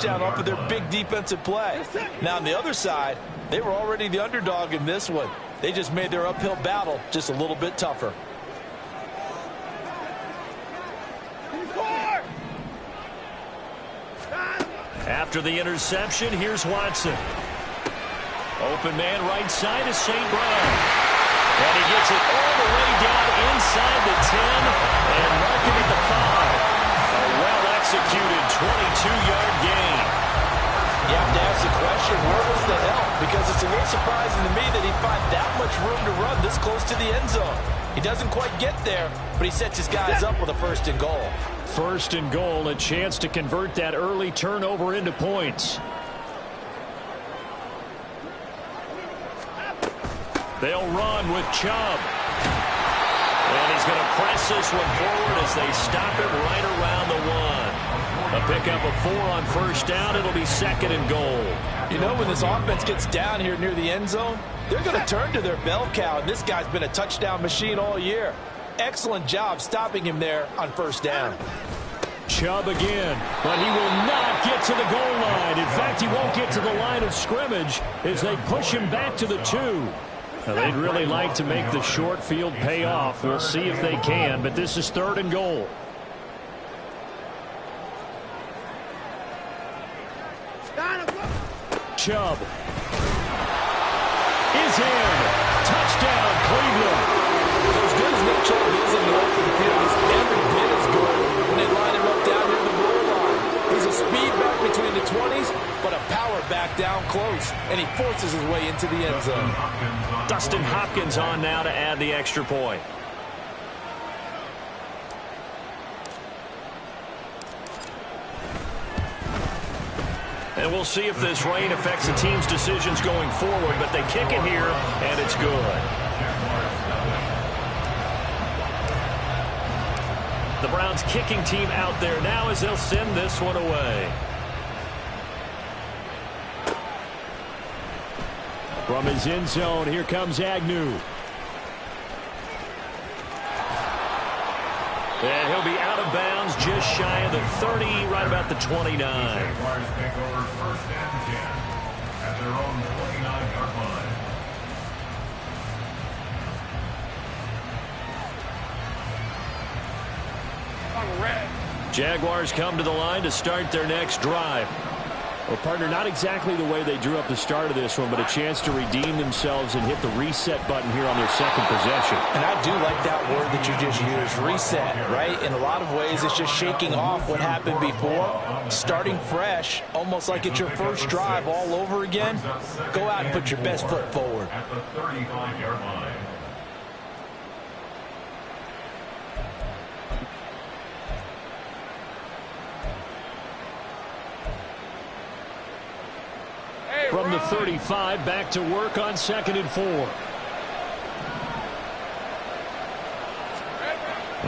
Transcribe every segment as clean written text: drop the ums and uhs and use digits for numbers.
Down off of their big defensive play. Now on the other side, they were already the underdog in this one. They just made their uphill battle just a little bit tougher. After the interception, here's Watson. Open man right side is St. Brown. And he gets it all the way down inside the 10 and marking at the 5. A well-executed 22-yard gain. You have to ask the question, where was the help? Because it's a little surprising to me that he'd find that much room to run this close to the end zone. He doesn't quite get there, but he sets his guys up with a 1st and goal. 1st and goal, a chance to convert that early turnover into points. They'll run with Chubb. And he's going to press this one forward as they stop it right around the 1. A pickup of 4 on 1st down. It'll be 2nd and goal. You know, when this offense gets down here near the end zone, they're going to turn to their bell cow, and this guy's been a touchdown machine all year. Excellent job stopping him there on 1st down. Chubb again, but he will not get to the goal line. In fact, he won't get to the line of scrimmage as they push him back to the 2. Now, they'd really like to make the short field pay off. We'll see if they can, but this is 3rd and goal. Chubb is in. Touchdown, Cleveland. As good as Nick Chubb is in the open field, he's every bit as good when they line him up down near the goal line. He's a speed back between the 20s, but a power back down close, and he forces his way into the end zone. Dustin Hopkins on now to add the extra point. And we'll see if this rain affects the team's decisions going forward, but they kick it here, and it's good. The Browns kicking team out there now as they'll send this one away. From his end zone, here comes Agnew. And he'll be out of bounds just shy of the 30, right about the 29. Jaguars take over 1st and 10 at their own 29-yard line. Jaguars come to the line to start their next drive. Well, partner, not exactly the way they drew up the start of this one, but a chance to redeem themselves and hit the reset button here on their 2nd possession. And I do like that word that you just used, reset, right? In a lot of ways, it's just shaking off what happened before, starting fresh, almost like it's your first drive all over again. Go out and put your best foot forward. At the 35-yard line. From the 35, back to work on 2nd and 4.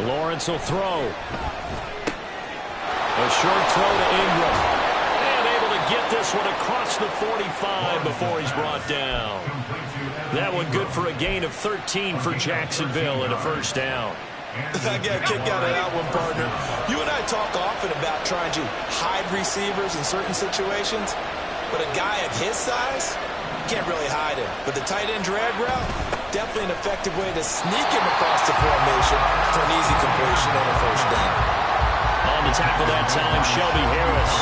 Lawrence will throw. A short throw to Ingram. And able to get this one across the 45 before he's brought down. That one good for a gain of 13 for Jacksonville and a 1st down. I got a kick out of that one, partner. You and I talk often about trying to hide receivers in certain situations. But a guy of his size, you can't really hide him. But the tight end drag route, definitely an effective way to sneak him across the formation for an easy completion and a 1st down. On the tackle that time, Shelby Harris.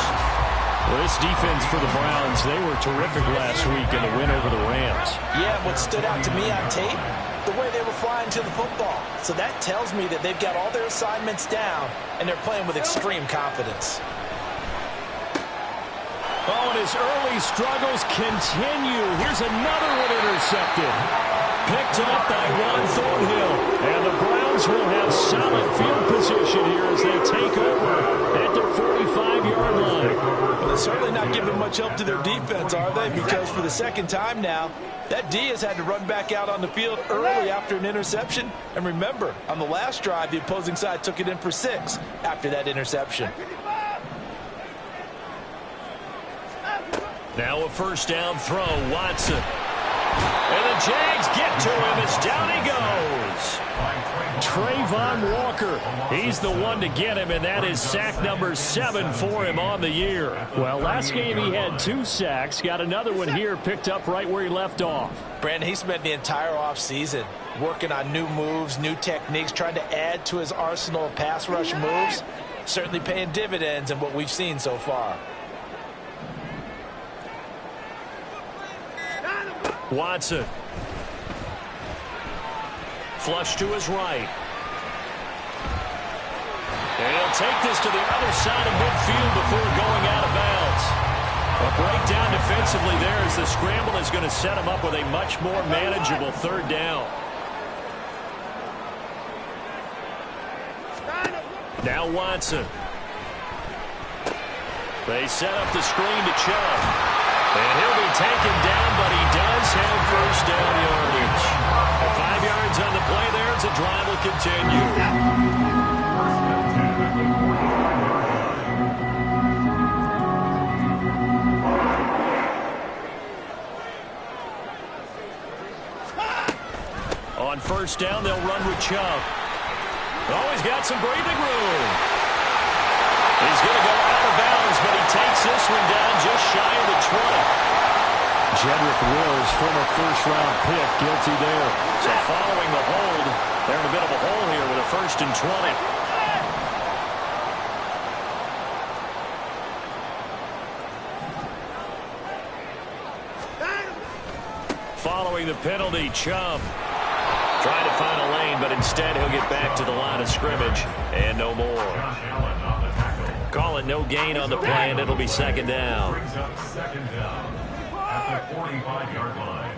Well, this defense for the Browns, they were terrific last week in the win over the Rams. Yeah, what stood out to me on tape, the way they were flying to the football. So that tells me that they've got all their assignments down, and they're playing with extreme confidence. Oh, and his early struggles continue. Here's another one intercepted. Picked up by Juan Thornhill. And the Browns will have solid field position here as they take over at their 45-yard line. Well, they're certainly not giving much help to their defense, are they? Because for the 2nd time now, that D has had to run back out on the field early after an interception. And remember, on the last drive, the opposing side took it in for 6 after that interception. Now a 1st down throw, Watson. And the Jags get to him as down he goes. Trayvon Walker, he's the one to get him, and that is sack number 7 for him on the year. Well, last game he had 2 sacks, got another one here, picked up right where he left off. Brandon, he spent the entire offseason working on new moves, new techniques, trying to add to his arsenal of pass rush moves. Certainly paying dividends in what we've seen so far. Watson. Flush to his right. And he'll take this to the other side of midfield before going out of bounds. A breakdown defensively there as the scramble is going to set him up with a much more manageable 3rd down. Now Watson. They set up the screen to Chubb. And he'll be taken down, but he does have 1st down yardage. 5 yards on the play there as the drive will continue. On 1st down, they'll run with Chubb. Oh, he's got some breathing room. He's going to go out of bounds, but he takes this one down just shy of the 20. Jedrick Wills, former 1st-round pick, guilty there. So following the hold, they're in a bit of a hole here with a 1st and 20. Following the penalty, Chubb trying to find a lane, but instead he'll get back to the line of scrimmage and no more. Call it no gain on the play, and it'll be 2nd down. Brings up 2nd down at the 45-yard line.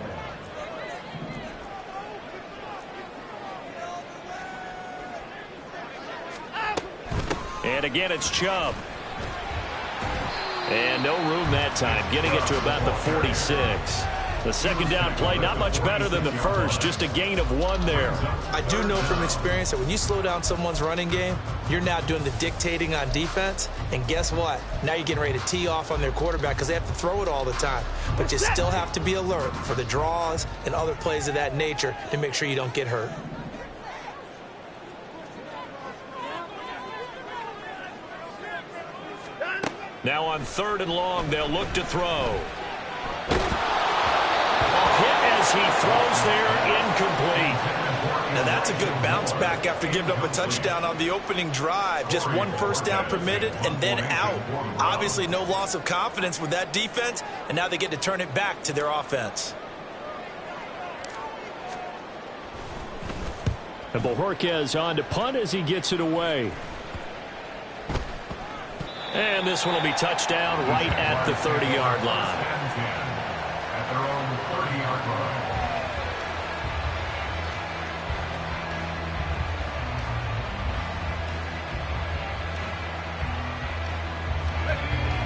And again, it's Chubb. And no room that time, getting it to about the 46. The 2nd down play, not much better than the 1st, just a gain of 1 there. I do know from experience that when you slow down someone's running game, you're now doing the dictating on defense. And guess what? Now you're getting ready to tee off on their quarterback because they have to throw it all the time. But you still have to be alert for the draws and other plays of that nature to make sure you don't get hurt. Now on 3rd and long, they'll look to throw. He throws there, incomplete. Now that's a good bounce back after giving up a touchdown on the opening drive. Just 1 1st down permitted and then out. Obviously no loss of confidence with that defense, and now they get to turn it back to their offense. And Bojorquez on to punt as he gets it away. And this one will be touchdown right at the 30-yard line. At their own 30-yard line.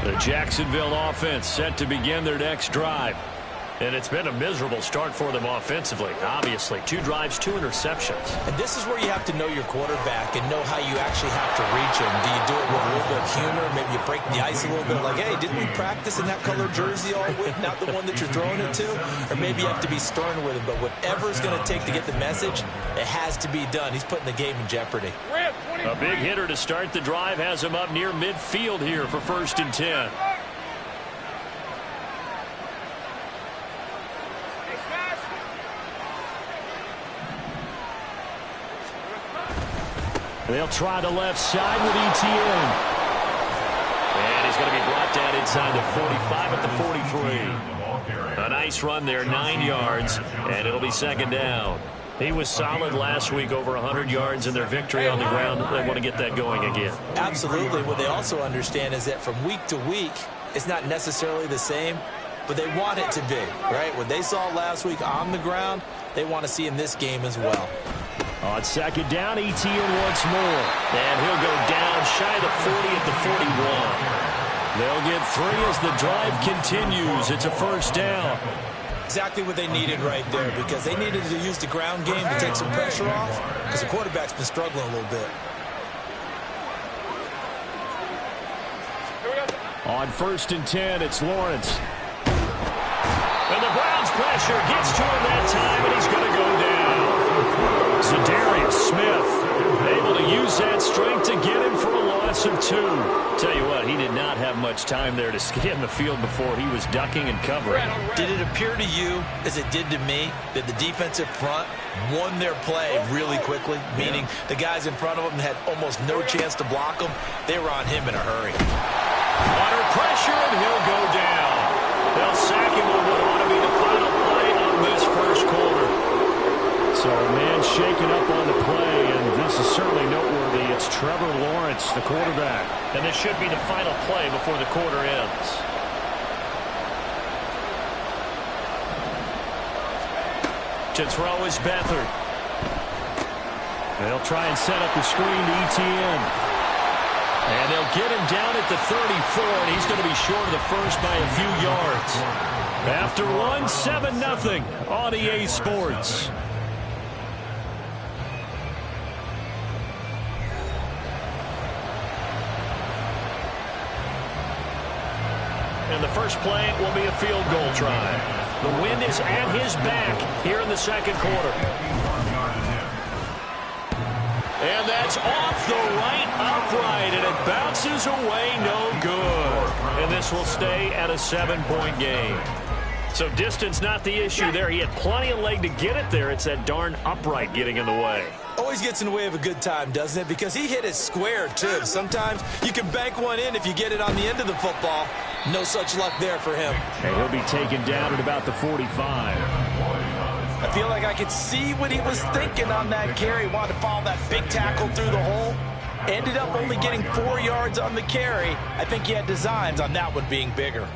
The Jacksonville offense set to begin their next drive. And it's been a miserable start for them offensively, obviously. 2 drives, 2 interceptions. And this is where you have to know your quarterback and know how you actually have to reach him. Do you do it with a little bit of humor? Maybe you break the ice a little bit like, hey, didn't we practice in that color jersey all week? Not the one that you're throwing it to? Or maybe you have to be stern with him. But whatever it's going to take to get the message, it has to be done. He's putting the game in jeopardy. A big hitter to start the drive has him up near midfield here for 1st and 10. They'll try the left side with ETN. And he's going to be brought down inside the 45 at the 43. A nice run there, 9 yards, and it'll be 2nd down. He was solid last week, over 100 yards in their victory on the ground. They want to get that going again. Absolutely. What they also understand is that from week to week, it's not necessarily the same, but they want it to be, right? What they saw last week on the ground, they want to see in this game as well. On 2nd down, ETN once more. And he'll go down shy of the 40 at the 41. They'll get 3 as the drive continues. It's a 1st down. Exactly what they needed right there, because they needed to use the ground game to take some pressure off, because the quarterback's been struggling a little bit. On 1st and 10, it's Lawrence. And the Browns' pressure gets to him that time, and he's going to go down. Able to use that strength to get him for a loss of 2. Tell you what, he did not have much time there to scan the field before he was ducking and covering. Did it appear to you, as it did to me, that the defensive front won their play really quickly? Meaning the guys in front of them had almost no chance to block him. They were on him in a hurry. Under pressure, and he'll go down. They'll sack him on what ought to be the final play of this first quarter. So a man shaken up on the play, and this is certainly noteworthy. It's Trevor Lawrence, the quarterback. And this should be the final play before the quarter ends. To throw is Beathard. They'll try and set up the screen to Etienne. And they'll get him down at the 34, and he's going to be short of the first by a few yards. After one, 7-0 on EA Sports. And the first play will be a field goal try. The wind is at his back here in the second quarter. And that's off the right upright, and it bounces away no good. And this will stay at a 7-point game. So distance not the issue there. He had plenty of leg to get it there. It's that darn upright getting in the way. Always gets in the way of a good time, doesn't it? Because he hit it square, too. Sometimes you can bank one in if you get it on the end of the football. No such luck there for him. And he'll be taken down at about the 45. I feel like I could see what he was thinking on that carry. Wanted to follow that big tackle through the hole. Ended up only getting 4 yards on the carry. I think he had designs on that one being bigger.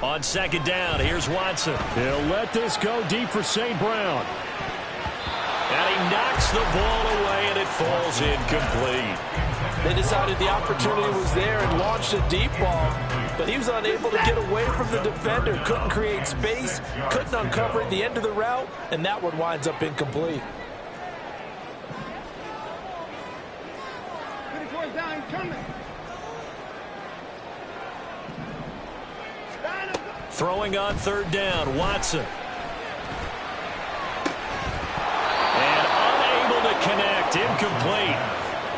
On second down, here's Watson. He'll let this go deep for St. Brown. And he knocks the ball away, and it falls incomplete. They decided the opportunity was there and launched a deep ball, but he was unable to get away from the defender. Couldn't create space, couldn't uncover at the end of the route, and that one winds up incomplete. Throwing on third down, Watson. And unable to connect, incomplete.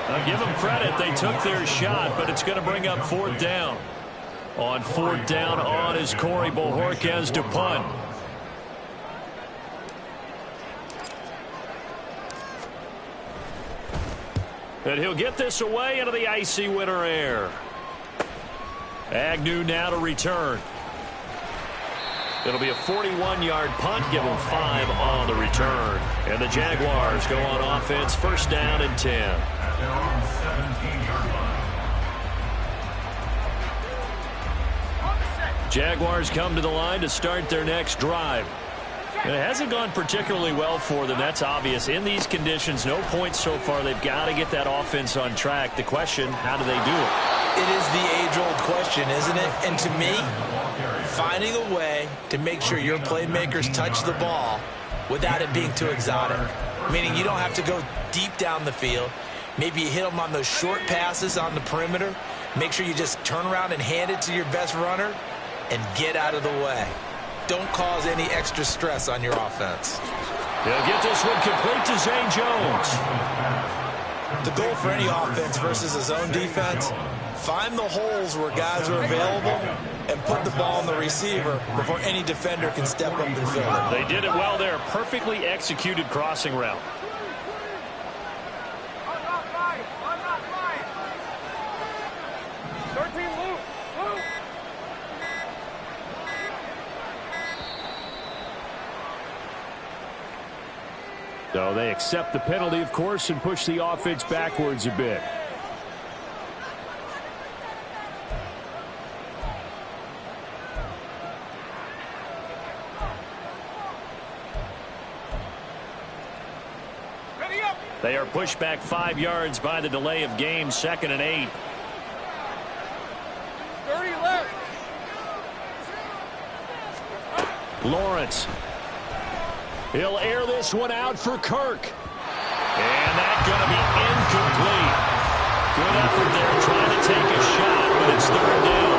I'll give them credit, they took their shot, but it's going to bring up fourth down. On fourth down on is Corey Bojorquez to punt. And he'll get this away into the icy winter air. Agnew now to return. It'll be a 41-yard punt, give them 5 on the return. And the Jaguars go on offense, first down and 10. Jaguars come to the line to start their next drive. And it hasn't gone particularly well for them, that's obvious. In these conditions, no points so far. They've got to get that offense on track. The question, how do they do it? It is the age-old question, isn't it? And to me, finding a way to make sure your playmakers touch the ball without it being too exotic. Meaning you don't have to go deep down the field. Maybe you hit them on those short passes on the perimeter. Make sure you just turn around and hand it to your best runner and get out of the way. Don't cause any extra stress on your offense. He'll get this one complete to Zay Jones. The goal for any offense versus his own defense, find the holes where guys are available and put the ball on the receiver before any defender can step up and fill it. They did it well there. Perfectly executed crossing route. So they accept the penalty, of course, and push the offense backwards a bit. They are pushed back 5 yards by the delay of game, 2nd and 8. 30 left. Lawrence. He'll air this one out for Kirk. And that's going to be incomplete. Good effort there trying to take a shot, but it's third down.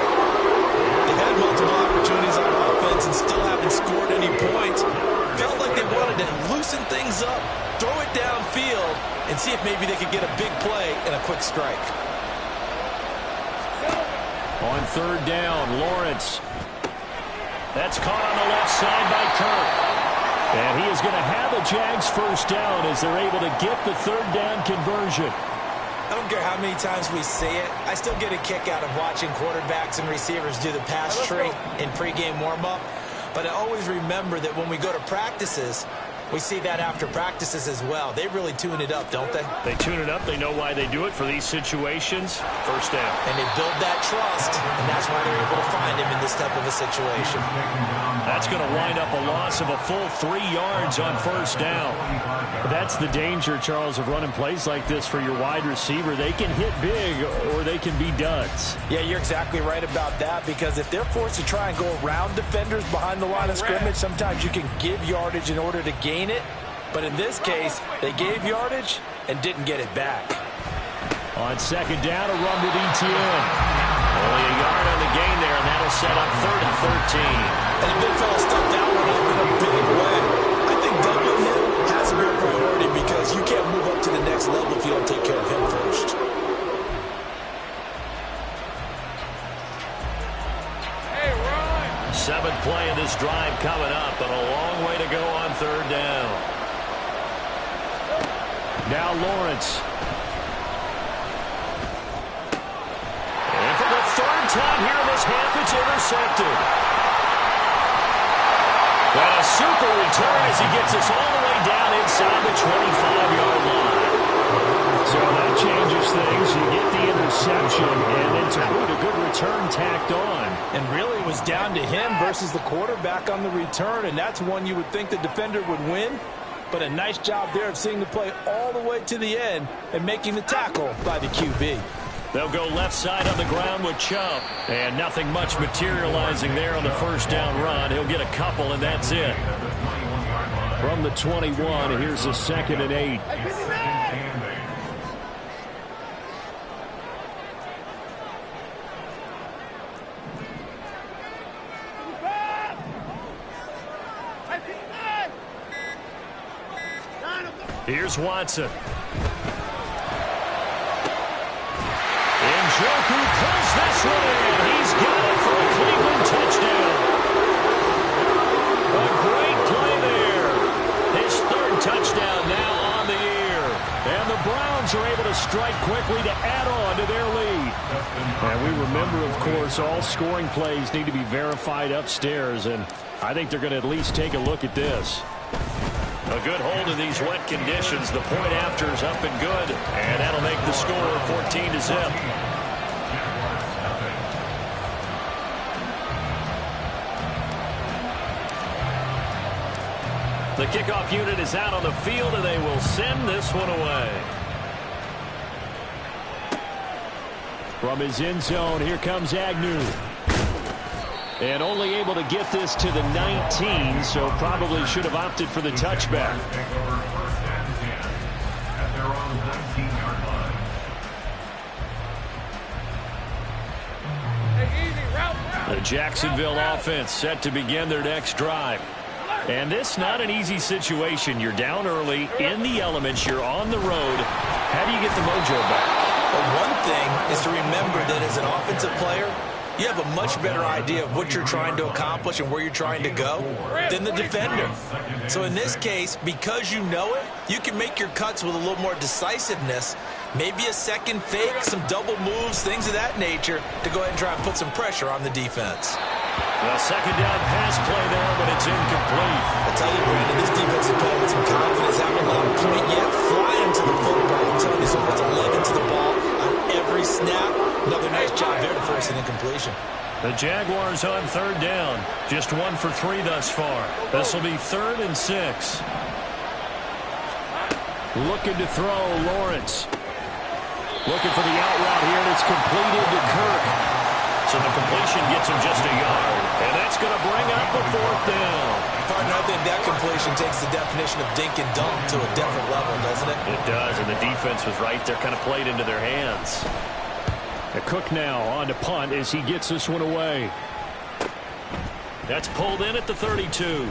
They've had multiple opportunities on offense and still haven't scored any points. Felt like they wanted to loosen things up, throw it downfield, and see if maybe they could get a big play and a quick strike. On third down, Lawrence. That's caught on the left side by Kirk. And he is going to have a Jags first down as they're able to get the third down conversion. I don't care how many times we see it. I still get a kick out of watching quarterbacks and receivers do the pass tree in pregame warm-up. But I always remember that when we go to practices, we see that after practices as well. They really tune it up, don't they? They tune it up. They know why they do it for these situations. First down. And they build that trust, and that's why they're able to find him in this type of a situation. That's going to wind up a loss of a full 3 yards on first down. That's the danger, Charles, of running plays like this for your wide receiver. They can hit big or they can be duds. Yeah, you're exactly right about that, because if they're forced to try and go around defenders behind the line of scrimmage, sometimes you can give yardage in order to gain it. But in this case, they gave yardage and didn't get it back. On second down, a run with ETN. Only a yard on the gain there, and that'll set up 3rd and 13. And the big fella stuffed that one up in a big way. I think doubling him has a real priority because you can't move up to the next level if you don't take care of him first. Seventh play of this drive coming up, and a long way to go on third down. Now Lawrence. And for the third time here in this half, it's intercepted. And a super return as he gets us all the way down inside the 25-yard line. So that changes things. You get the interception, and then to boot, a good return tacked on. And really it was down to him versus the quarterback on the return, and that's one you would think the defender would win. But a nice job there of seeing the play all the way to the end and making the tackle by the QB. They'll go left side on the ground with Chubb. And nothing much materializing there on the first down run. He'll get a couple, and that's it. From the 21, here's a 2nd and 8. Here's Watson. Njoku pulls this one in. He's got it for a Cleveland touchdown. A great play there. His 3rd touchdown now on the year. And the Browns are able to strike quickly to add on to their lead. And we remember, of course, all scoring plays need to be verified upstairs. And I think they're going to at least take a look at this. A good hold in these wet conditions. The point after is up and good. And that'll make the score 14-0. The kickoff unit is out on the field, and they will send this one away. From his end zone, here comes Agnew. And only able to get this to the 19, so probably should have opted for the touchback. The Jacksonville offense set to begin their next drive. And this not an easy situation. You're down early, in the elements, you're on the road. How do you get the mojo back? Well, one thing is to remember that as an offensive player, you have a much better idea of what you're trying to accomplish and where you're trying to go than the defender. So in this case, because you know it, you can make your cuts with a little more decisiveness, maybe a second fake, some double moves, things of that nature, to go ahead and try and put some pressure on the defense. A second down pass play there, but it's incomplete. I tell you, Brandon, this defense is playing with some confidence, haven't a lot of point yet, flying to the football. I'm telling you, so it's 11 to the ball on every snap. Another nice job there to force an incompletion. The Jaguars on third down. Just 1 for 3 thus far. This will be 3rd and 6. Looking to throw, Lawrence. Looking for the out route here, and it's completed to Kirk. So the completion gets him just a yard. And that's going to bring up the 4th down. Partner, I think that completion takes the definition of dink and dunk to a different level, doesn't it? It does, and the defense was right there, kind of played into their hands. A Cook now on to punt as he gets this one away. That's pulled in at the 32.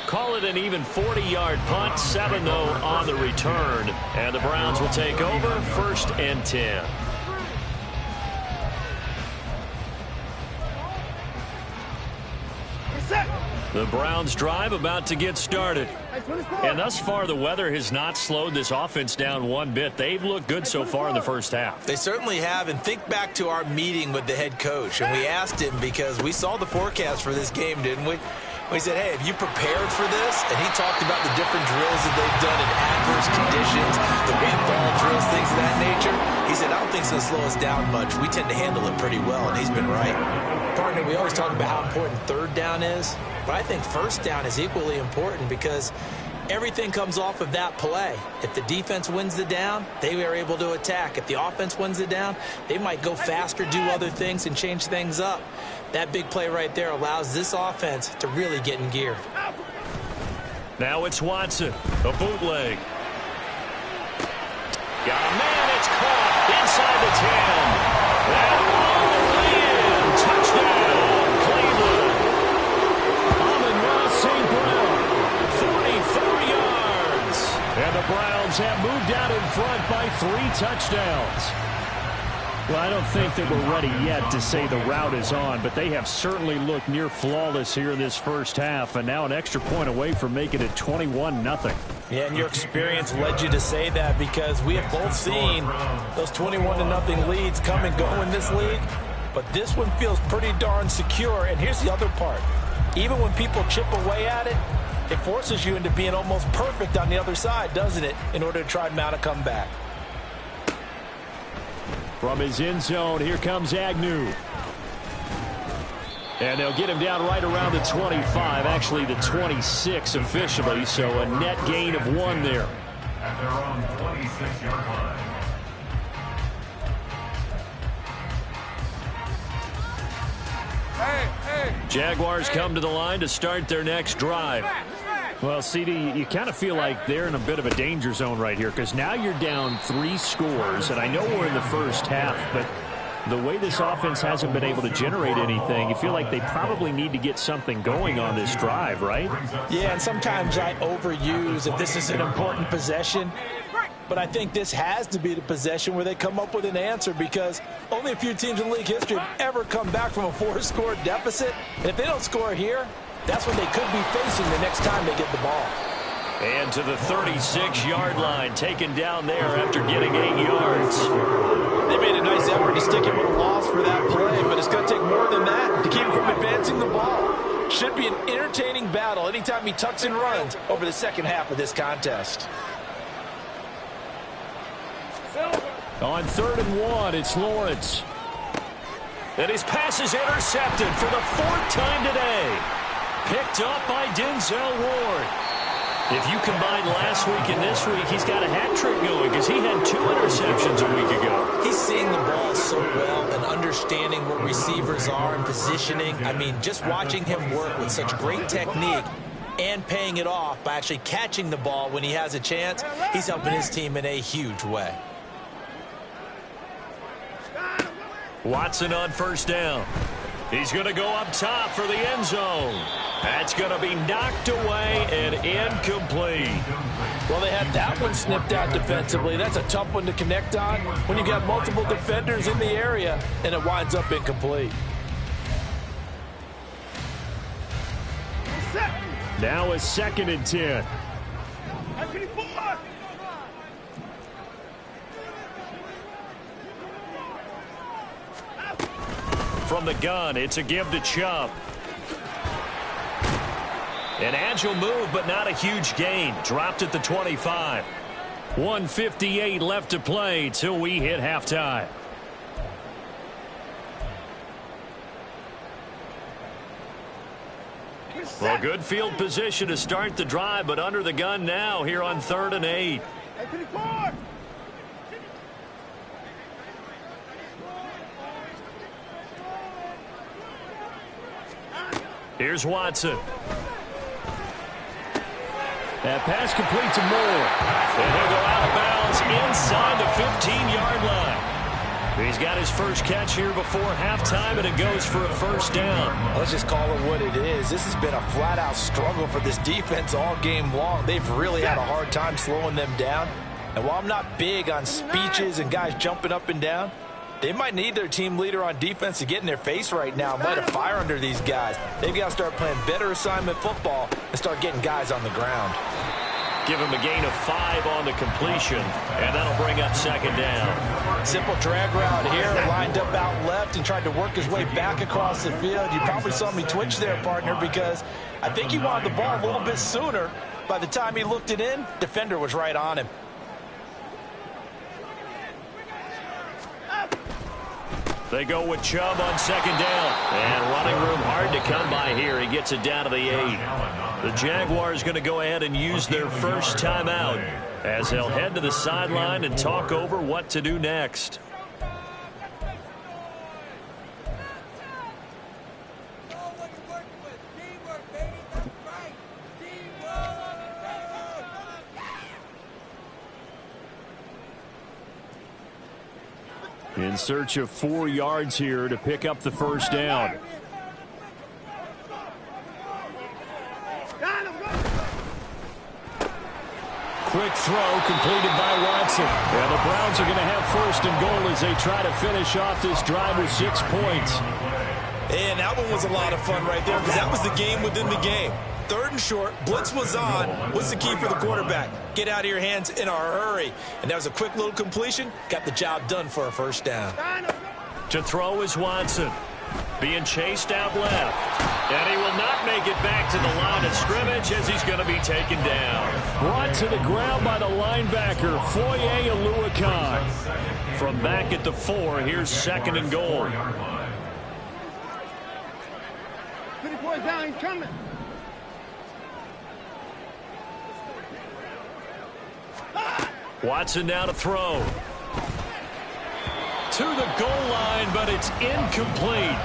Call it an even 40-yard punt, 7-0 on the return. And the Browns will take over, 1st and 10. The Browns drive about to get started. And thus far, the weather has not slowed this offense down one bit. They've looked good so far in the first half. They certainly have. And think back to our meeting with the head coach. And we asked him because we saw the forecast for this game, didn't we? We said, hey, have you prepared for this? And he talked about the different drills that they've done in adverse conditions, the wind ball drills, things of that nature. He said, I don't think it's going to slow us down much. We tend to handle it pretty well, and he's been right. Partner, we always talk about how important 3rd down is, but I think 1st down is equally important because everything comes off of that play. If the defense wins the down, they are able to attack. If the offense wins the down, they might go faster, do other things, and change things up. That big play right there allows this offense to really get in gear. Now it's Watson, a bootleg. Got a man, it's caught inside the 10. And all the way in, touchdown, Cleveland. Amon-Ra St. Brown, 44 yards. And the Browns have moved out in front by 3 touchdowns. Well, I don't think that we're ready yet to say the route is on, but they have certainly looked near flawless here in this first half, and now an extra point away from making it 21-0. Yeah, and your experience led you to say that because we have both seen those 21-0 leads come and go in this league, but this one feels pretty darn secure. And here's the other part. Even when people chip away at it, it forces you into being almost perfect on the other side, doesn't it, in order to try and mount a comeback. From his end zone, here comes Agnew. And they'll get him down right around the 25, actually the 26 officially, so a net gain of 1 there. At their own 26-yard line. Jaguars come to the line to start their next drive. Well, CD, you kind of feel like they're in a bit of a danger zone right here because now you're down 3 scores, and I know we're in the first half, but the way this offense hasn't been able to generate anything, you feel like they probably need to get something going on this drive, right? Yeah, and sometimes I overuse if this is an important possession, but I think this has to be the possession where they come up with an answer because only a few teams in league history have ever come back from a 4-score deficit, and if they don't score here, that's what they could be facing the next time they get the ball. And to the 36-yard line, taken down there after getting 8 yards. They made a nice effort to stick him with a loss for that play, but it's going to take more than that to keep him from advancing the ball. Should be an entertaining battle anytime he tucks and runs over the second half of this contest. On 3rd and 1, it's Lawrence. And his pass is intercepted for the 4th time today. Picked up by Denzel Ward. If you combine last week and this week, he's got a hat trick going because he had 2 interceptions a week ago. He's seeing the ball so well and understanding where receivers are and positioning. I mean, just watching him work with such great technique and paying it off by actually catching the ball when he has a chance, he's helping his team in a huge way. Watson on 1st down. He's going to go up top for the end zone. That's going to be knocked away and incomplete. Well, they had that one snipped out defensively. That's a tough one to connect on when you got multiple defenders in the area, and it winds up incomplete. Now a 2nd and 10. From the gun, it's a give to Chubb. An agile move, but not a huge gain. Dropped at the 25. 1:58 left to play till we hit halftime. Well, good field position to start the drive, but under the gun now here on 3rd and 8. Here's Watson. That pass complete to Moore. And he'll go out of bounds inside the 15-yard line. He's got his first catch here before halftime, and it goes for a first down. Let's just call it what it is. This has been a flat-out struggle for this defense all game long. They've really had a hard time slowing them down. And while I'm not big on speeches and guys jumping up and down, they might need their team leader on defense to get in their face right now and light a fire under these guys. They've got to start playing better assignment football and start getting guys on the ground. Give him a gain of 5 on the completion, and that'll bring up second down. Simple drag route here, lined up out left and tried to work his way back across the field. You probably saw me twitch there, partner, because I think he wanted the ball a little bit sooner. By the time he looked it in, defender was right on him. They go with Chubb on second down. And running room hard to come by here. He gets it down to the 8. The Jaguars going to go ahead and use their first timeout as they'll head to the sideline and talk over what to do next. In search of 4 yards here to pick up the first down. Quick throw completed by Watson. And the Browns are going to have first and goal as they try to finish off this drive with 6 points. And that one was a lot of fun right there because that was the game within the game. 3rd and short, blitz was on. What's the key for the quarterback? Get out of your hands in a hurry. And that was a quick little completion. Got the job done for a first down. To throw is Watson. Being chased out left. And he will not make it back to the line of scrimmage as he's going to be taken down. Brought to the ground by the linebacker, Foye Oluokun. From back at the 4, here's 2nd and goal. Put the boy down, he's coming. Watson now to throw. To the goal line, but it's incomplete.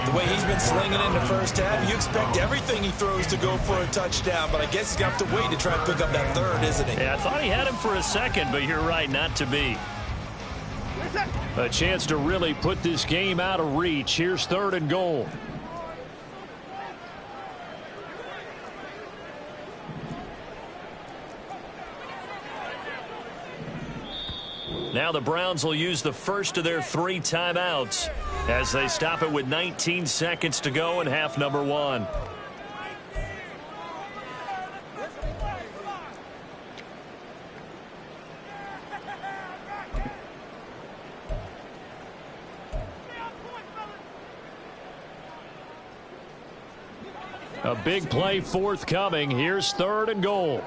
The way he's been slinging in the first half, you expect everything he throws to go for a touchdown, but I guess he's going to have to wait to try and pick up that 3rd, isn't he? Yeah, I thought he had him for a second, but you're right, not to be. A chance to really put this game out of reach. Here's 3rd and goal. Now the Browns will use the first of their 3 timeouts as they stop it with 19 seconds to go in half number 1. A big play forthcoming. Here's 3rd and goal.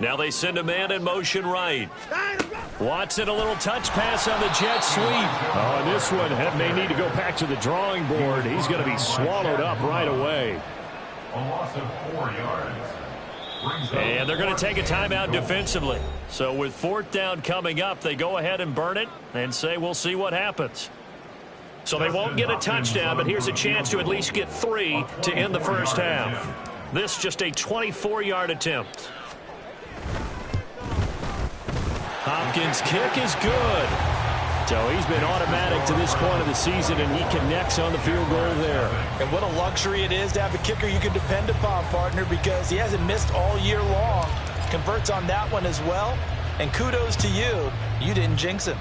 Now they send a man in motion right. Watson, a little touch pass on the jet sweep. Oh, this one may need to go back to the drawing board. He's going to be swallowed up right away. A loss of 4 yards. And they're going to take a timeout defensively. So with 4th down coming up, they go ahead and burn it and say we'll see what happens. So they won't get a touchdown, but here's a chance to at least get 3 to end the first half. This just a 24-yard attempt. Hopkins' kick is good. So he's been automatic to this point of the season, and he connects on the field goal there. And what a luxury it is to have a kicker you can depend upon, partner, because he hasn't missed all year long. Converts on that one as well. And kudos to you. You didn't jinx him.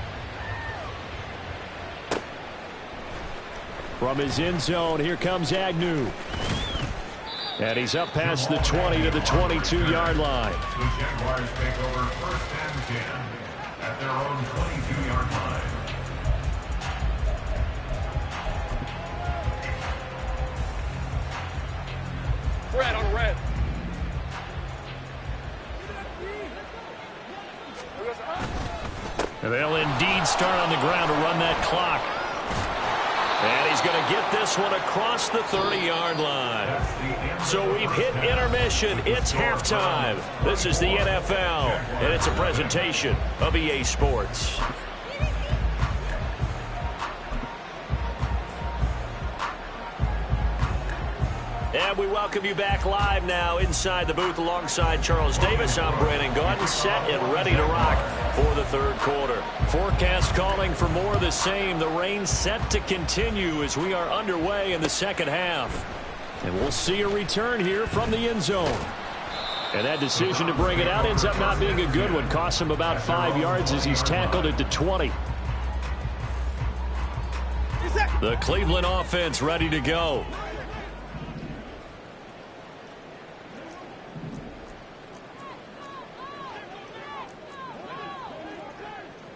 From his end zone, here comes Agnew. And he's up past the 20 to the 22-yard line. The Jaguars take over 1st and 10 at their own 22-yard line. Red on red. And they'll indeed start on the ground to run that clock. And he's going to get this one across the 30-yard line. So we've hit intermission. It's halftime. This is the NFL, and it's a presentation of EA Sports. And we welcome you back live now inside the booth alongside Charles Davis. I'm Brandon Gaudin, set and ready to rock for the third quarter. Forecast calling for more of the same. The rain set to continue as we are underway in the second half. And we'll see a return here from the end zone. And that decision to bring it out ends up not being a good one. Costs him about 5 yards as he's tackled at the 20. The Cleveland offense ready to go.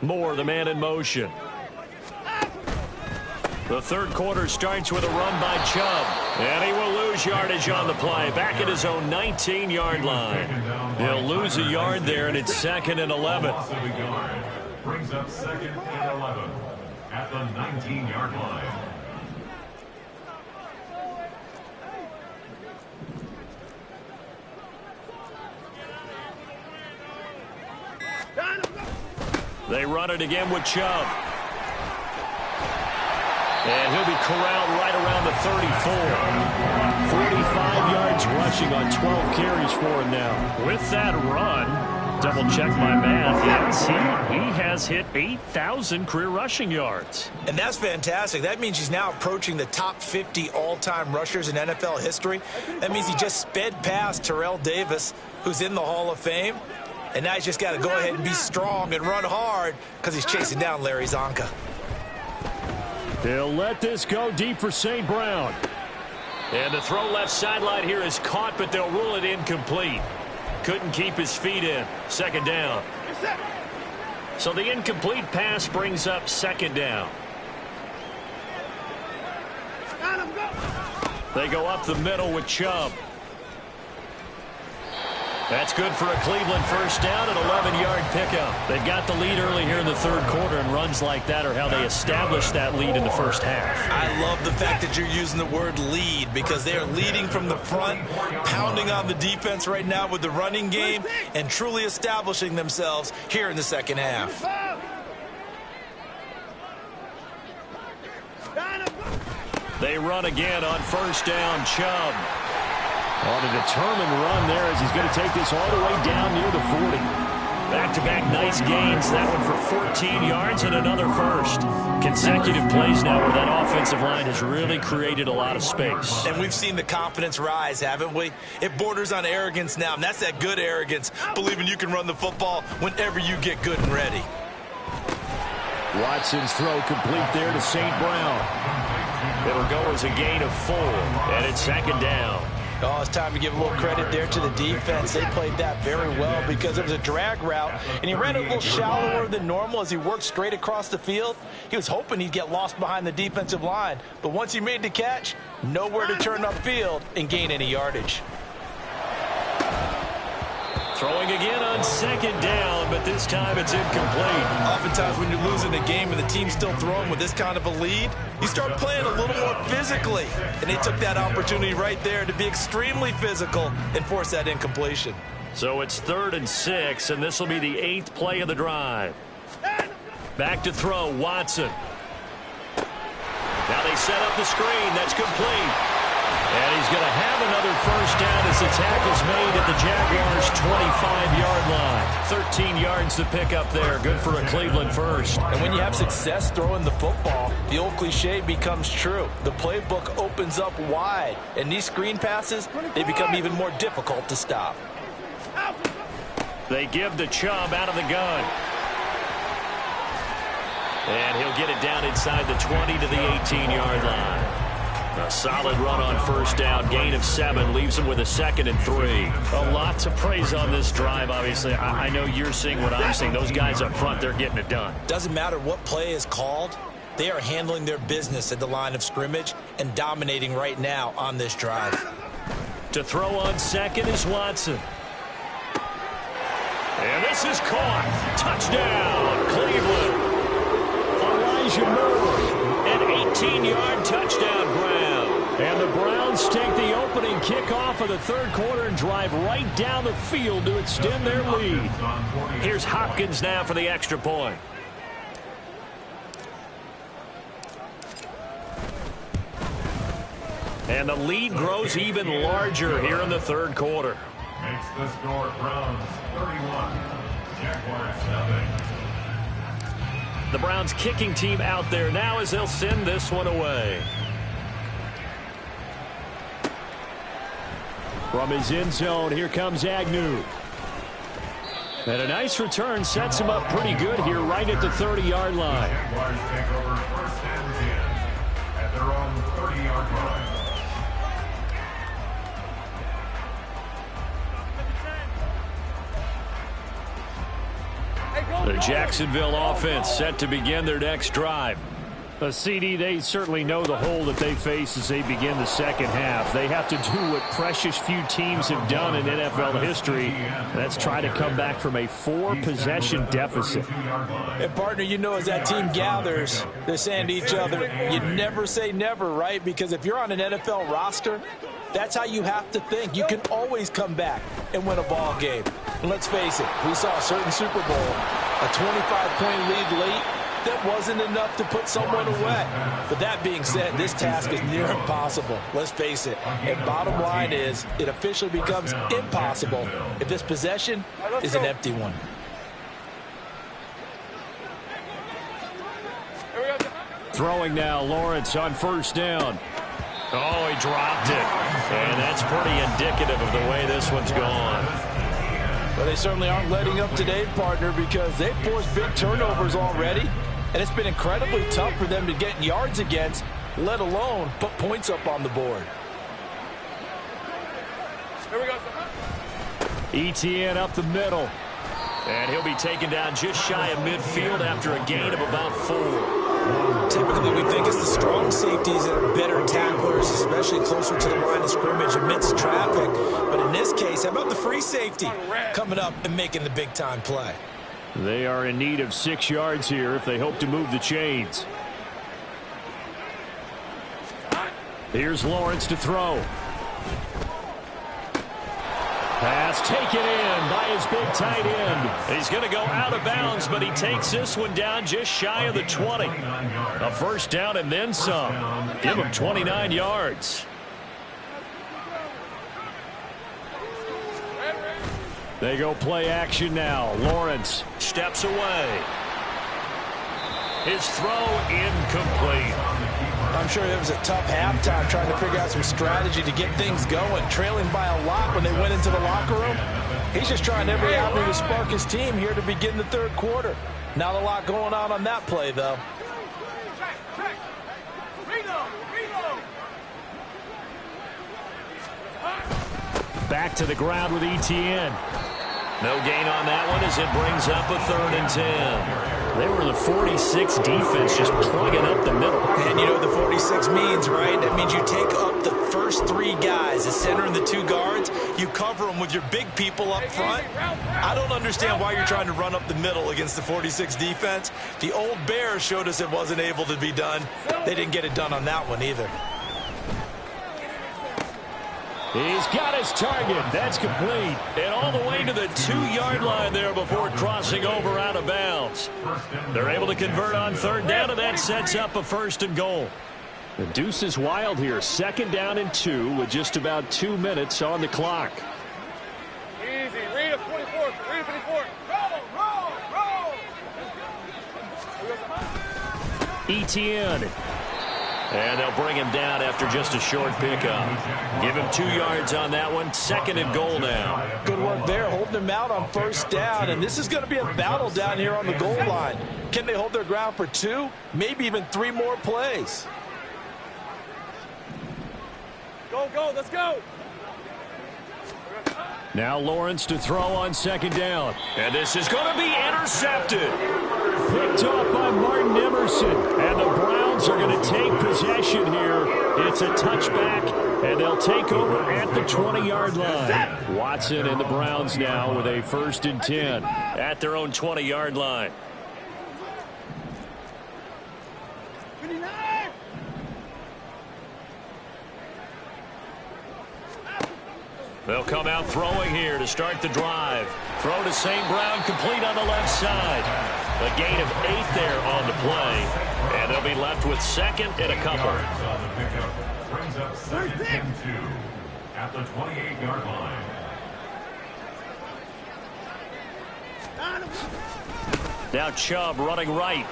Moore, the man in motion. The third quarter starts with a run by Chubb. And he will lose yardage on the play. Back at his own 19-yard line. He'll lose a yard there, and it's 2nd and 11. Brings up 2nd and 11 at the 19-yard line. They run it again with Chubb. And he'll be corralled right around the 34. 45 yards rushing on 12 carries for him now. With that run, double check my math. Yes, he has hit 8,000 career rushing yards. And that's fantastic. That means he's now approaching the top 50 all-time rushers in NFL history. That means he just sped past Terrell Davis, who's in the Hall of Fame. And now he's just got to go ahead and be strong and run hard because he's chasing down Larry Zonka. They'll let this go deep for St. Brown. And the throw left sideline here is caught, but they'll rule it incomplete. Couldn't keep his feet in. 2nd down. So the incomplete pass brings up 2nd down. They go up the middle with Chubb. That's good for a Cleveland first down, an 11-yard pickup. They've got the lead early here in the third quarter, and runs like that are how they establish that lead in the first half. I love the fact that you're using the word lead because they are leading from the front, pounding on the defense right now with the running game, and truly establishing themselves here in the second half. They run again on first down. Chubb on a determined run there as he's going to take this all the way down near the 40. Back-to-back nice gains. That one for 14 yards and another first. Consecutive plays now where that offensive line has really created a lot of space. And we've seen the confidence rise, haven't we? It borders on arrogance now, and that's that good arrogance, believing you can run the football whenever you get good and ready. Watson's throw complete there to St. Brown. It'll go as a gain of 4, and it's 2nd down. Oh, it's time to give a little credit there to the defense. They played that very well because it was a drag route, and he ran a little shallower than normal as he worked straight across the field. He was hoping he'd get lost behind the defensive line, but once he made the catch, nowhere to turn upfield and gain any yardage. Throwing again on 2nd down, but this time it's incomplete. Oftentimes when you're losing a game and the team's still throwing with this kind of a lead, you start playing a little more physically. And they took that opportunity right there to be extremely physical and force that incompletion. So it's 3rd and 6, and this will be the 8th play of the drive. Back to throw, Watson. Now they set up the screen. That's complete. And he's going to have another first down as the tackle's made at the Jaguars' 25-yard line. 13 yards to pick up there. Good for a Cleveland first. And when you have success throwing the football, the old cliche becomes true. The playbook opens up wide. And these screen passes, they become even more difficult to stop. They give to Chubb out of the gun. And he'll get it down inside the 20 to the 18-yard line. A solid run on first down, gain of 7, leaves him with a 2nd and 3. A lot to praise on this drive, obviously. I know you're seeing what I'm seeing. Those guys up front, they're getting it done. Doesn't matter what play is called. They are handling their business at the line of scrimmage and dominating right now on this drive. To throw on 2nd is Watson. And this is caught. Touchdown, Cleveland. Elijah Moore, an 18-yard touchdown grab. And the Browns take the opening kickoff of the third quarter and drive right down the field to extend their lead. Here's Hopkins now for the extra point. And the lead grows even larger here in the third quarter. Makes the score Browns 31, Jaguars nothing. The Browns kicking team out there now as they'll send this one away. From his end zone, here comes Agnew. And a nice return sets him up pretty good here right at the 30-yard line. Jaguars take over first and 10 at their own 30-yard line. The Jacksonville offense set to begin their next drive. CD, they certainly know the hole that they face as they begin the second half. They have to do what precious few teams have done in NFL history. That's try to come back from a 4-possession deficit. And, partner, you know, as that team gathers, they're saying to each other, you never say never, right? Because if you're on an NFL roster, that's how you have to think. You can always come back and win a ball game. And let's face it, we saw a certain Super Bowl, a 25-point lead late. That wasn't enough to put someone away. But that being said, this task is near impossible. Let's face it. And bottom line is, it officially becomes impossible if this possession is an empty one. Throwing now, Lawrence on first down. Oh, he dropped it. And that's pretty indicative of the way this one's gone. Well, they certainly aren't letting up today, partner, because they've forced big turnovers already. And it's been incredibly tough for them to get yards against, let alone put points up on the board. Here we go. ETN up the middle. And he'll be taken down just shy of midfield after a gain of about 4. Typically, we think it's the strong safeties that are better tacklers, especially closer to the line of scrimmage amidst traffic. But in this case, how about the free safety coming up and making the big-time play? They are in need of 6 yards here if they hope to move the chains. Here's Lawrence to throw. Pass taken in by his big tight end. He's going to go out of bounds, but he takes this one down just shy of the 20. A first down and then some. Give him 29 yards. They go play action now. Lawrence steps away. His throw incomplete. I'm sure it was a tough halftime trying to figure out some strategy to get things going. Trailing by a lot when they went into the locker room. He's just trying every avenue to spark his team here to begin the third quarter. Not a lot going on that play, though. Back to the ground with ETN. No gain on that one as it brings up a 3rd and 10. They were the 46 defense just plugging up the middle. And you know what the 46 means, right? That means you take up the first 3 guys, the center and the 2 guards. You cover them with your big people up front. I don't understand why you're trying to run up the middle against the 46 defense. The old Bears showed us it wasn't able to be done. They didn't get it done on that one either. He's got his target. That's complete. And all the way to the 2-yard line there before crossing over out of bounds. They're able to convert on 3rd down, and that sets up a 1st and goal. The deuce is wild here. 2nd down and 2 with just about 2 minutes on the clock. Easy. Read a 24. Read a 24. Roll. ETN. And they'll bring him down after just a short pickup. Give him 2 yards on that one. 2nd and goal now. Good work there, holding him out on 1st down. And this is going to be a battle down here on the goal line. Can they hold their ground for 2, maybe even 3 more plays? Go, go, let's go. Now Lawrence to throw on 2nd down. And this is going to be intercepted. Picked off by Martin Emerson. And the Browns are going to take possession here. It's a touchback, and they'll take over at the 20-yard line. Watson and the Browns now with a 1st and 10 at their own 20-yard line. They'll come out throwing here to start the drive. Throw to St. Brown, complete on the left side. A gain of 8 there on the play. And they'll be left with 2nd and a couple. brings up 2nd and 2 at the 28-yard line. Now Chubb running right.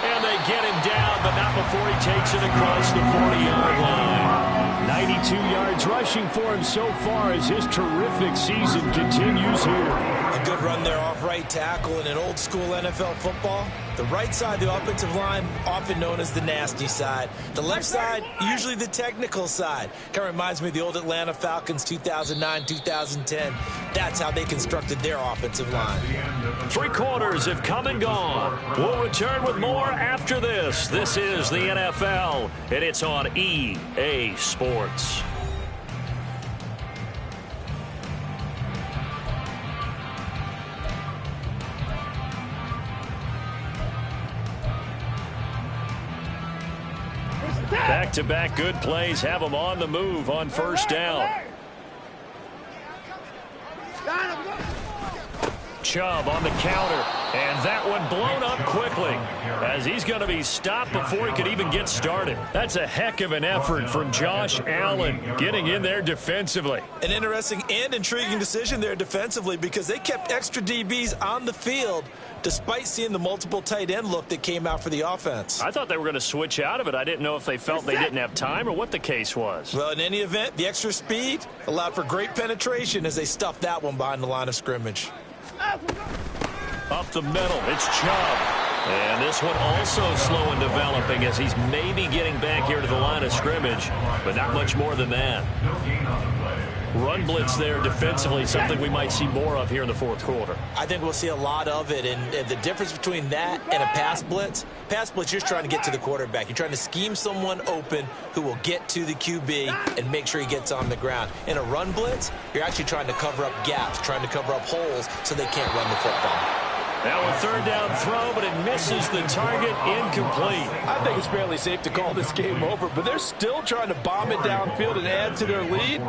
And they get him down, but not before he takes it across the 40-yard line. 92 yards rushing for him so far as his terrific season continues here. A good run there off right tackle in an old-school NFL football. The right side of the offensive line, often known as the nasty side. The left side, usually the technical side. Kind of reminds me of the old Atlanta Falcons 2009-2010. That's how they constructed their offensive line. 3 quarters have come and gone. We'll return with more after this. This is the NFL, and it's on EA Sports. Back-to-back good plays have them on the move on first down. Chubb on the counter, and that one blown up quickly as he's going to be stopped before he could even get started. That's a heck of an effort from Josh Allen getting in there defensively. An interesting and intriguing decision there defensively because they kept extra DBs on the field despite seeing the multiple tight end look that came out for the offense. I thought they were going to switch out of it. I didn't know if they felt they didn't have time or what the case was. Well, in any event, the extra speed allowed for great penetration as they stuffed that one behind the line of scrimmage. Up the middle, it's Chubb. And this one also slow in developing as he's maybe getting back here to the line of scrimmage, but not much more than that. Run blitz there defensively, something we might see more of here in the fourth quarter. I think we'll see a lot of it, and the difference between that and a pass blitz, you're just trying to get to the quarterback. You're trying to scheme someone open who will get to the QB and make sure he gets on the ground. In a run blitz, you're actually trying to cover up gaps, trying to cover up holes so they can't run the football. Now a third down throw, but it misses the target, incomplete. I think it's fairly safe to call this game over, but they're still trying to bomb it downfield and add to their lead.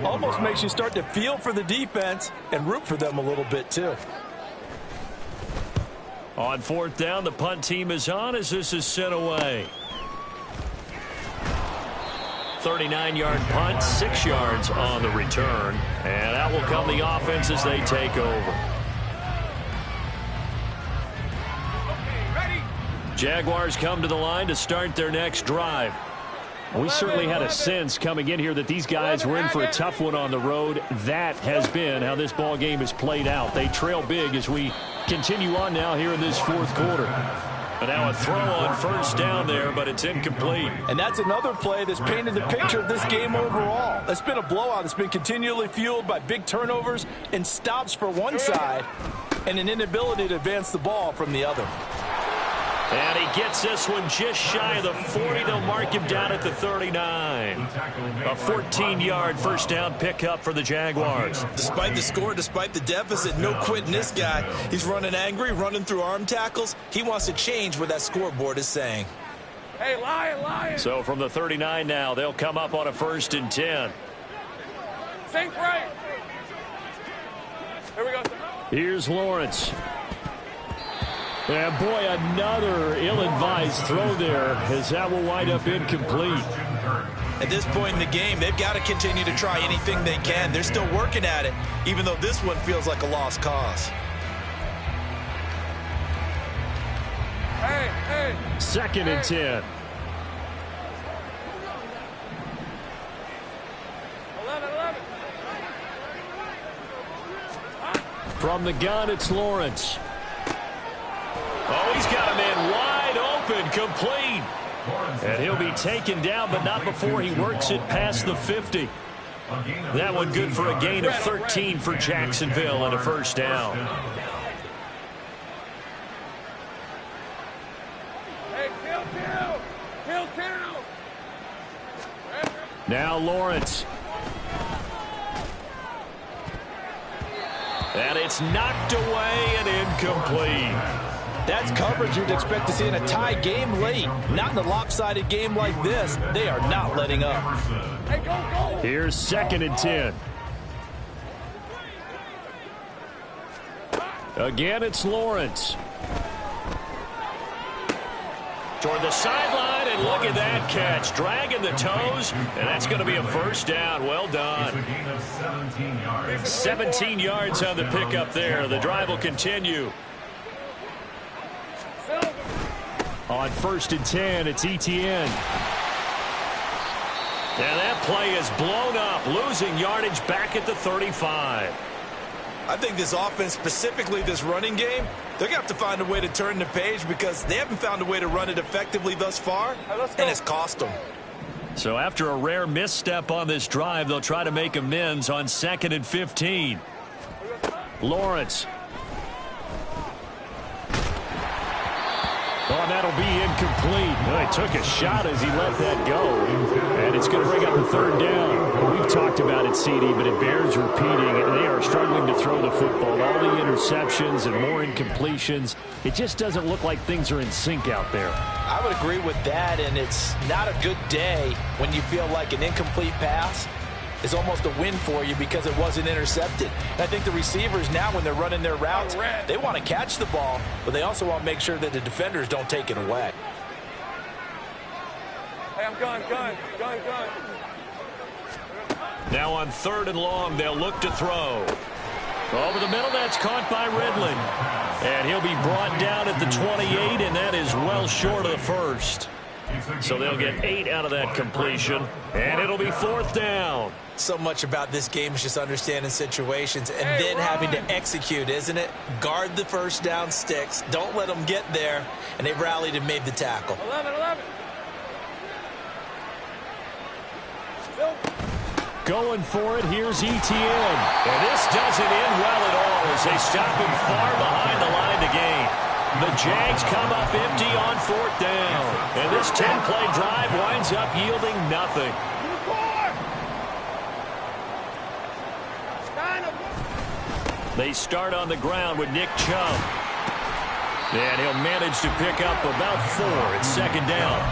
Almost makes you start to feel for the defense and root for them a little bit too. On fourth down, the punt team is on as this is sent away. 39-yard punt, 6 yards on the return. And out will come the offense as they take over. Jaguars come to the line to start their next drive. We certainly had a sense coming in here that these guys were in for a tough one on the road. That has been how this ball game has played out. They trail big as we continue on now here in this fourth quarter. And now a throw on first down there, but it's incomplete. And that's another play that's painted the picture of this game overall. It's been a blowout. It's been continually fueled by big turnovers and stops for one side and an inability to advance the ball from the other. And he gets this one just shy of the 40. They'll mark him down at the 39. A 14-yard first down pickup for the Jaguars. Despite the score, despite the deficit, no quitting this guy. He's running angry, running through arm tackles. He wants to change what that scoreboard is saying. Hey, Lion! So from the 39 now, they'll come up on a 1st and 10. Sink right. Here we go. Here's Lawrence. And boy, another ill-advised throw there as that will wind up incomplete. At this point in the game, they've got to continue to try anything they can. They're still working at it, even though this one feels like a lost cause. Hey. 2nd and 10. 11. From the gun, it's Lawrence. Oh, he's got a man wide open, complete. And he'll be taken down, but not before he works it past the 50. That one good for a gain of 13 for Jacksonville and a first down. Hey, kill. Now Lawrence. And it's knocked away and incomplete. That's coverage you'd expect to see in a tie game late. Not in a lopsided game like this. They are not letting up. Hey, go. Here's 2nd and 10. Again, it's Lawrence. Toward the sideline, and And look at that catch, dragging the toes, and that's going to be a first down. Well done. 17 yards on the pickup there. The drive will continue. On 1st and 10, it's Etienne. And that play is blown up, losing yardage back at the 35. I think this offense, specifically this running game, they're going to have to find a way to turn the page because they haven't found a way to run it effectively thus far, and it's cost them. So after a rare misstep on this drive, they'll try to make amends on 2nd and 15. Lawrence. Oh, that'll be incomplete. Well, he took a shot as he let that go. And it's going to bring up a 3rd down. We've talked about it, CD, but it bears repeating. They are struggling to throw the football. All the interceptions and more incompletions. It just doesn't look like things are in sync out there. I would agree with that, and it's not a good day when you feel like an incomplete pass is almost a win for you because it wasn't intercepted. And I think the receivers now, when they're running their routes, they want to catch the ball, but they also want to make sure that the defenders don't take it away. Hey, I'm gun. Now on 3rd and long, they'll look to throw. Over the middle, that's caught by Redland. And he'll be brought down at the 28, and that is well short of the first. So they'll get 8 out of that completion, and it'll be 4th down. So much about this game is just understanding situations and then having to execute, isn't it? Guard the first down sticks. Don't let them get there. And they rallied and made the tackle. 11. Going for it, here's Etienne. And this doesn't end well at all as they stop him far behind the line to gain. The Jags come up empty on 4th down. And this 10-play drive winds up yielding nothing. They start on the ground with Nick Chubb. And he'll manage to pick up about 4 at 2nd down.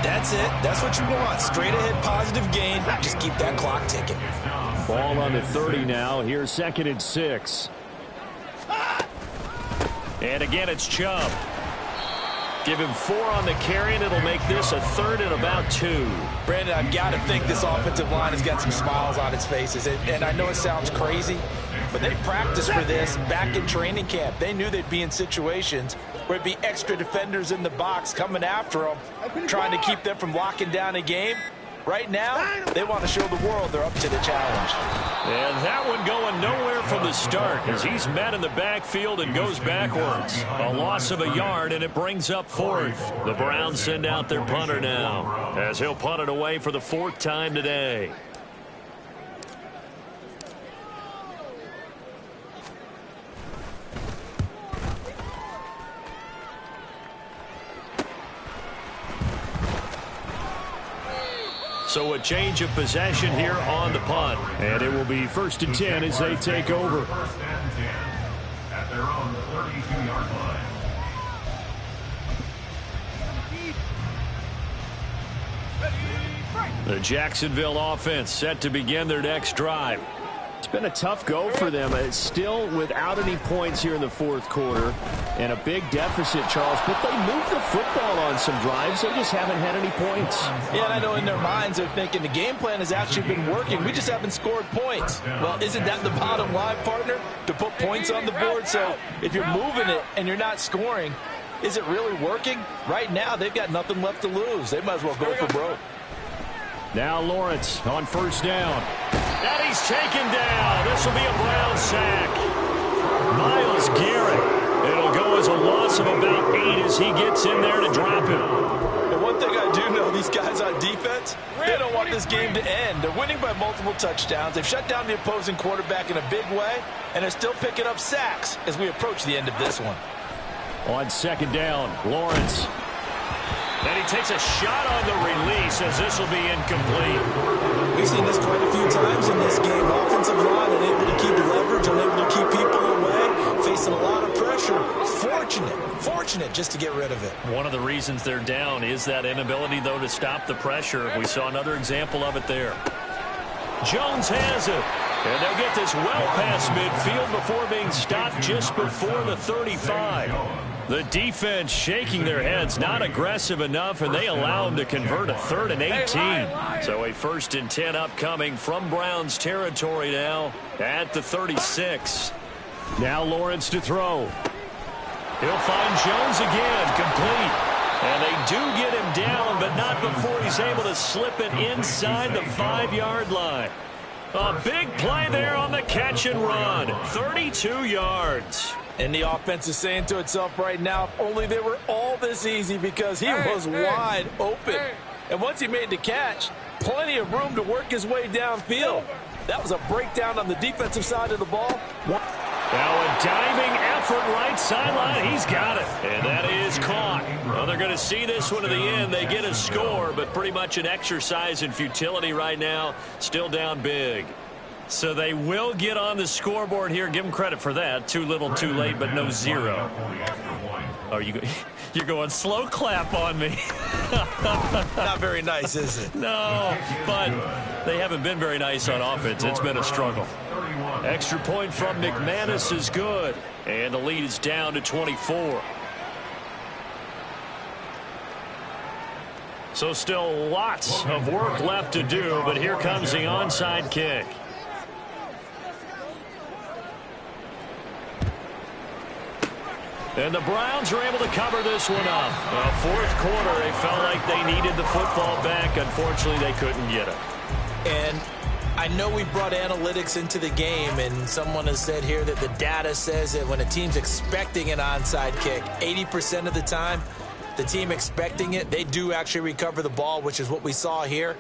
That's it. That's what you want. Straight ahead positive gain. Just keep that clock ticking. Ball on the 30 now. Here's 2nd and 6. And again, it's Chubb. Give him 4 on the carry, and it'll make this a 3rd and about 2. Brandon, I've got to think this offensive line has got some smiles on its faces. And I know it sounds crazy, but they practiced for this back in training camp. They knew they'd be in situations where it'd be extra defenders in the box coming after them, trying to keep them from locking down a game. Right now, they want to show the world they're up to the challenge. And that one going nowhere from the start as he's met in the backfield and goes backwards. A loss of a yard, and it brings up 4th. The Browns send out their punter now as he'll punt it away for the 4th time today. So a change of possession here on the punt. And it will be 1st and 10 as they take over. 1st and 10 at their own 32-yard line. The Jacksonville offense set to begin their next drive. It's been a tough go for them. It's still without any points here in the 4th quarter. And a big deficit, Charles. But they moved the football on some drives. They just haven't had any points. Yeah, and I know in their minds they're thinking the game plan has actually been working. We just haven't scored points. Well, isn't that the bottom line, partner? To put points on the board. So if you're moving it and you're not scoring, is it really working? Right now, they've got nothing left to lose. They might as well go for broke. Now Lawrence on 1st down. And he's taken down. This will be a Brown sack. Myles Garrett. It'll go as a loss of about 8 as he gets in there to drop him. And one thing I do know, these guys on defense, they don't want this game to end. They're winning by multiple touchdowns. They've shut down the opposing quarterback in a big way, and they're still picking up sacks as we approach the end of this one. On 2nd down, Lawrence. And he takes a shot on the release as this will be incomplete. We've seen this quite a few times in this game. Offensive line unable to keep leverage, unable to keep people away, facing a lot of pressure. Fortunate just to get rid of it. One of the reasons they're down is that inability, though, to stop the pressure. We saw another example of it there. Jones has it. And they'll get this well past midfield before being stopped just before the 35. The defense shaking their heads, not aggressive enough, and they allow them to convert a 3rd and 18. So a 1st and 10 upcoming from Browns territory now at the 36. Now Lawrence to throw. He'll find Jones again, complete. And they do get him down, but not before he's able to slip it inside the 5-yard line. A big play there on the catch and run. 32 yards. And the offense is saying to itself right now, if only they were all this easy, because he was wide open. And once he made the catch, plenty of room to work his way downfield. That was a breakdown on the defensive side of the ball. Now a diving effort right sideline. He's got it. And that is caught. Well, they're going to see this one to the end. They get a score, but pretty much an exercise in futility right now. Still down big. So they will get on the scoreboard here. Give them credit for that. Too little, too late, but no 0. Oh, you're going slow clap on me. Not very nice, is it? No, but they haven't been very nice on offense. It's been a struggle. Extra point from McManus is good. And the lead is down to 24. So still lots of work left to do, but here comes the onside kick. And the Browns are able to cover this one up. 4th quarter, they felt like they needed the football back. Unfortunately, they couldn't get it. And I know we brought analytics into the game, and someone has said here that the data says that when a team's expecting an onside kick, 80% of the time, the team expecting it, they do actually recover the ball, which is what we saw here.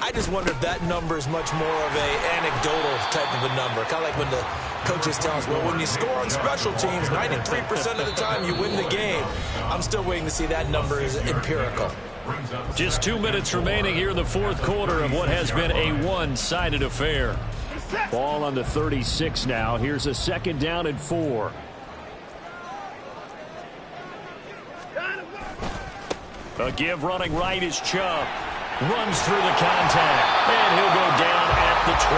I just wonder if that number is much more of a anecdotal type of a number. Kind of like when the coaches tell us, well, when you score on special teams, 93% of the time you win the game. I'm still waiting to see that number is empirical. Just 2 minutes remaining here in the 4th quarter of what has been a one-sided affair. Ball on the 36 now. Here's a 2nd down and 4. A give running right is Chubb. Runs through the contact. And he'll go down at the 28.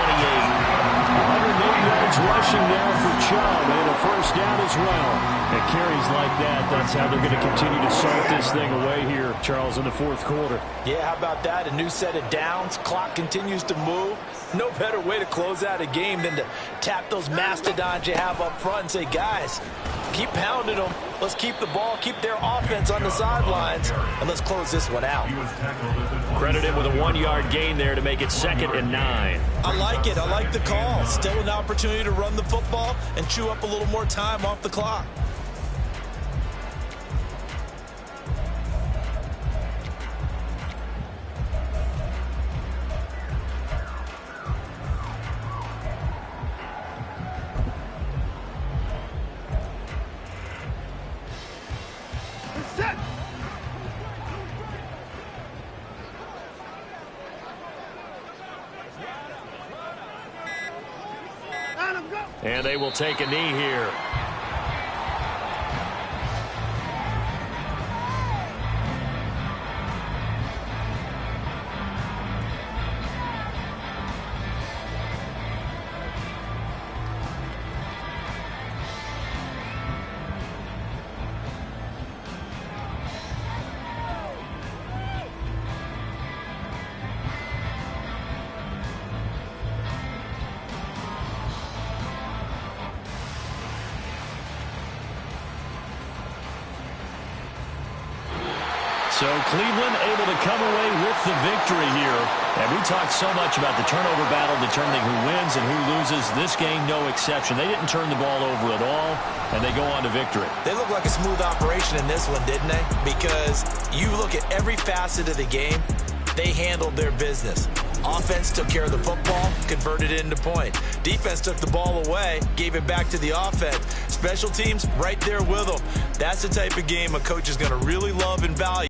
108 yards rushing now for Chubb. And a 1st down as well. It carries like that. That's how they're going to continue to salt this thing away here, Charles, in the 4th quarter. Yeah, how about that? A new set of downs. Clock continues to move. No better way to close out a game than to tap those mastodons you have up front and say, guys, keep pounding them. Let's keep the ball, keep their offense on the sidelines, and let's close this one out. Credit him with a 1-yard gain there to make it 2nd and 9. I like it. I like the call. Still an opportunity to run the football and chew up a little more time off the clock. And they will take a knee here. So Cleveland able to come away with the victory here. And we talked so much about the turnover battle determining who wins and who loses. This game, no exception. They didn't turn the ball over at all, and they go on to victory. They look like a smooth operation in this one, didn't they? Because you look at every facet of the game, they handled their business. Offense took care of the football, converted it into point. Defense took the ball away, gave it back to the offense. Special teams right there with them. That's the type of game a coach is going to really love and value.